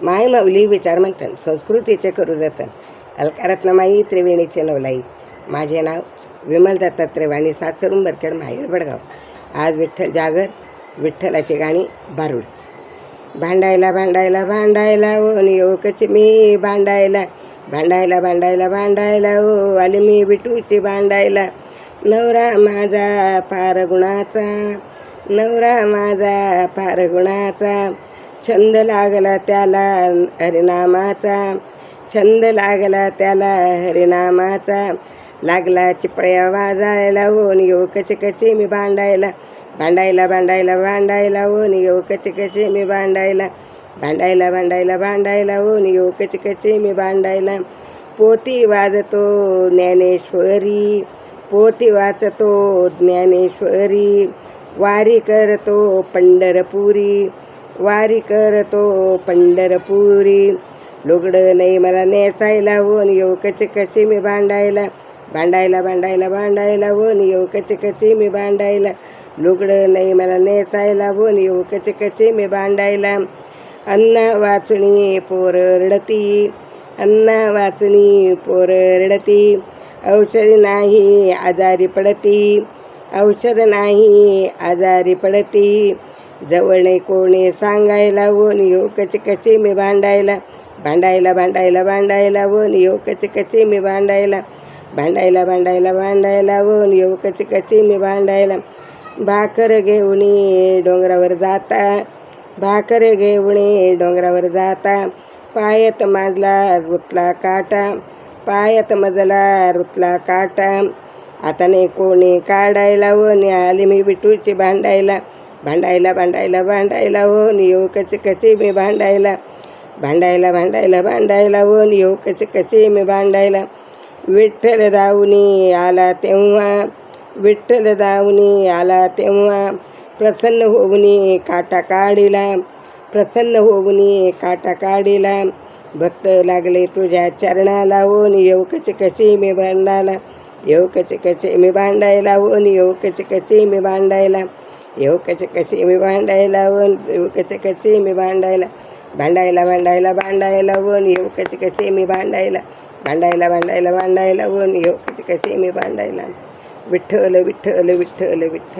माय माऊली विचार म्हणतात संस्कृतीचे करू जतन अलकारत्नमाई त्रिवेणीचे नवलाई. माझे नाव विमल दत्तात्रय वाणी, सासरुंबरखेड, माहेर बडगाव. आज विठ्ठल जागर, विठ्ठलाची गाणी भारूड. भांडायला भांडायला भांडायला ओ नियोकच मी भांडायला, भांडायला भांडायला भांडायला ओ आले मी विठूची भांडायला. नवरा माझा फार गुणाचा, नवरा माझा फार गुणाचा, छंद लागला त्याला हरिनामाचा, छंद लागला त्याला हरिनामाचा. लागला चिपळ्या वाजायला ओ नियो कचे कचे मी भांडायला, भांडायला भांडायला भांडायला ओ नियो कचे कचे मी भांडायला, भांडायला भांडायला भांडायला ओ नियो कचे कचे मी भांडायला. पोती वाजतो ज्ञानेश्वरी, पोती वाचतो ज्ञानेश्वरी, वारी करतो पंढरपुरी, वारी करतो पंढरपुरी. लुगडं नाही मला नेसायला ओ नियो कचे कचे मी भांडायला, भांडायला भांडायला भांडायला ओ नियो कचे कचे मी भांडायला. लुगडं नाही मला नेसायला ओ नियो कचे कचे मी भांडायला. अन्न वाचुनी पोर रडती, अन्न वाचुनी पोर रडती, औषध नाही आजारी पडती, औषध नाही आजारी पडती. जवळ नाही कोणी सांगायला ओ नियो कचे कचे मी भांडायला, भांडायला भांडायला भांडायला ओ नियो कचे कचे मी भांडायला, भांडायला भांडायला भांडायला ओ नियो कचे कचे मी भांडायला. भाकर घेऊनी डोंगरावर जाता, भाकर घेऊनी डोंगरावर जाता, पायात माझला रुतला काटा, पायात मजला रुतला काटा. आताने कोणी काढायला ओ आली मी विठूची भांडायला, भांडायला भांडायला भांडायला ओ नियो कचे कचे मी भांडायला, भांडायला भांडायला भांडायला ओ नियो कचे कचे मी भांडायला. विठ्ठल दाऊनी आला तेव्हा, विठ्ठल दाऊनी आला तेव्हा, प्रसन्न होऊनी काटा काढिला, प्रसन्न होऊनी काटा काढिला. भक्त लागले तुझ्या चरणाला ओ नियो कचे कचे मी भांडायला, येऊ कचे कचे मी भांडायला ओ नियो कचे कचे मी भांडायला, येऊ कचे कचे मी भांडायला ओ येऊ कचे कचे मी भांडायला. भांडायला भांडायला भांडायला ओ नियो कचे कचे मी भांडायला, भांडायला भांडायला भांडायला ओ नियो कचे कचे मी भांडायला. विठ्ठल विठ्ठल विठ्ठल विठ्ठल.